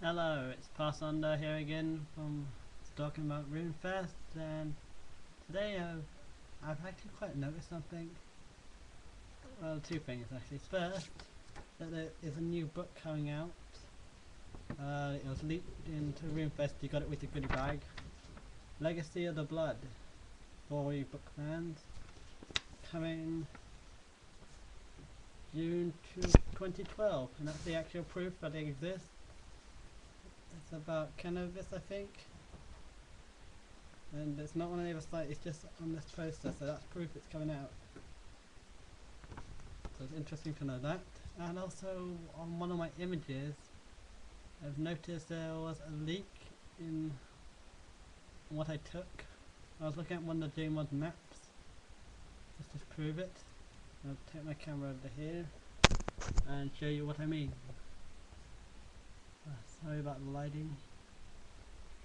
Hello, it's Parsonsda here again from talking about Runefest, and today I've actually quite noticed something. Well, two things actually. First, that there is a new book coming out. It was leaked into Runefest. You got it with your goodie bag. Legacy of the Blood, for you book fans, coming June 2012, and that's the actual proof that it exists. It's about cannabis, I think. And it's not on any other site, it's just on this poster, so that's proof it's coming out. So it's interesting to know that. And also, on one of my images, I've noticed there was a leak in what I took. I was looking at one of the JMod maps, just to prove it. I'll take my camera over here and show you what I mean. Sorry about the lighting.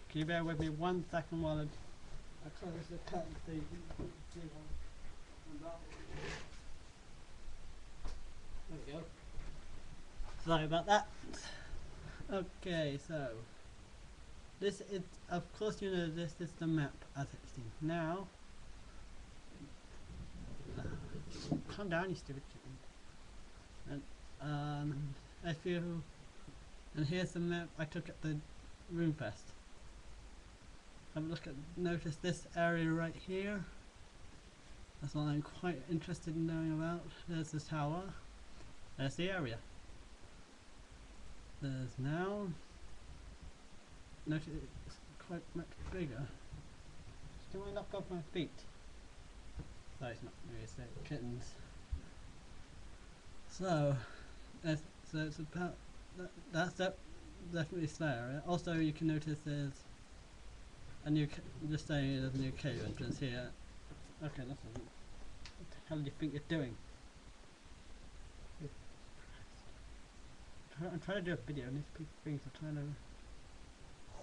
Can you bear with me 1 second while I close the curtain so you can see one. There we go. Sorry about that. Okay, so this is, of course you know this is the map as it's seen. Now, calm down you stupid kitten. And here's the map I took at the Runefest. Have a look at, notice this area right here. That's what I'm quite interested in knowing about. There's the tower. There's the area. There's now, notice it's quite much bigger. Can I knock off my feet? Sorry, it's not really a kittens. So it's about that's definitely slow area. Also, you can notice there's a new, just saying there's a new cave entrance here. Okay, that's it. What the hell do you think you're doing? I'm trying to do a video and these things are trying to...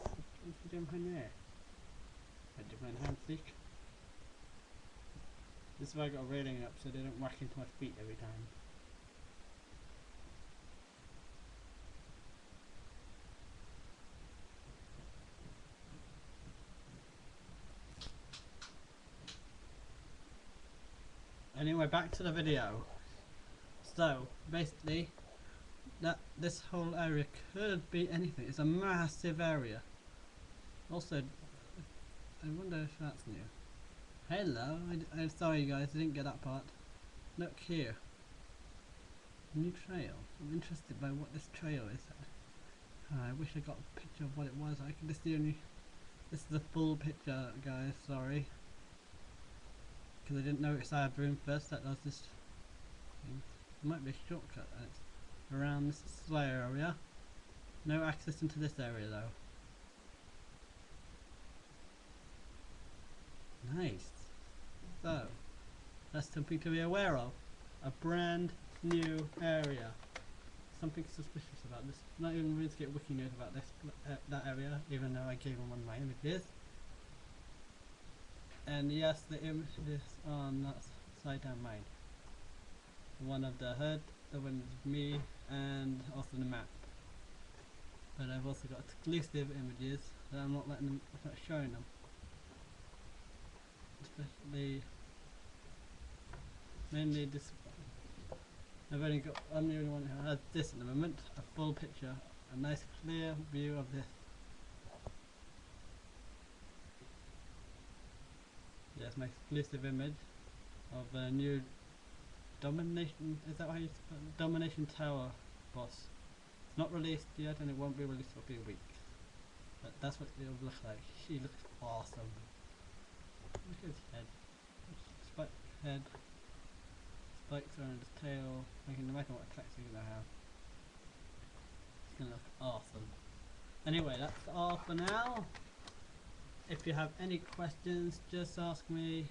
What are you doing behind there? I do my hand seek. This is why I got a railing up so they don't whack into my feet every time. Anyway, back to the video. So, basically, this whole area could be anything. It's a massive area. Also, I wonder if that's new. Hello, I'm sorry guys, I didn't get that part. Look here. New trail. I'm interested by what this trail is. I wish I got a picture of what it was. I can just see only... This is the full picture, guys, sorry. Because I didn't notice I had room first, that does this thing. It might be a shortcut, and it's around this slow area. No access into this area though. Nice. So, that's something to be aware of. A brand new area. Something suspicious about this. Not even really to get wiki news about this that area, even though I gave them one of my images. And yes, the image is on that side down mine. One of the HUD, the one of me, and also the map. But I've also got exclusive images that I'm not showing them. Especially, mainly this. I'm the only one who has this at the moment. A full picture, a nice clear view of this. Yes, my exclusive image of a new Domination, is that how you spell it? Domination Tower boss. It's not released yet and it won't be released for a few weeks. But that's what it'll look like. He looks awesome. Look at his head. Spike head. Spikes around his tail. I can imagine what attacks he's gonna have. It's gonna look awesome. Anyway, that's all for now. If you have any questions, just ask me.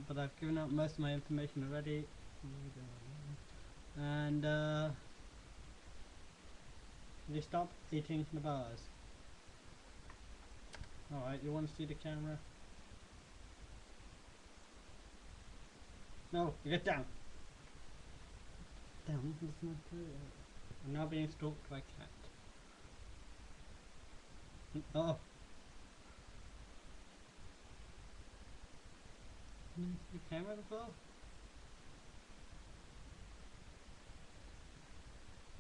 But I've given out most of my information already. And can you stop eating the bars? Alright, you want to see the camera? No, get down! Down, I'm now being stalked by a cat. Oh. The camera before?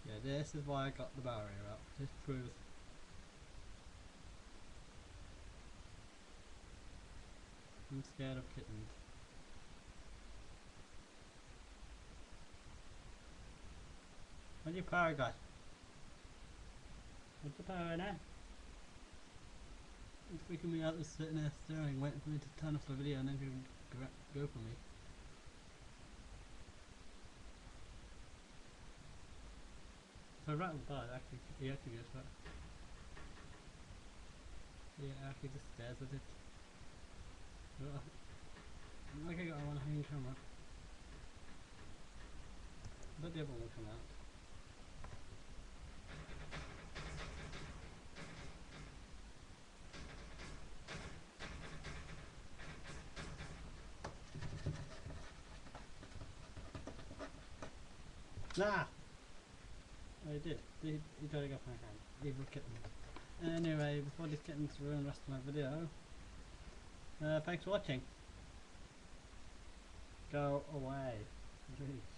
Yeah, this is why I got the barrier up. This proves. I'm scared of kittens. Where's your power guy? What's the power now? It's freaking me out just sitting there staring, waiting for me to turn off the video and then go for me. So right on the bar, he actually goes for it. Yeah, actually just stares at it. Okay, I want to hang camera. But the other one will come out. Nah! Oh, he did. He tried to go for my hand. Evil kitten. Anyway, before these kittens ruin the rest of my video, thanks for watching. Go away. Please.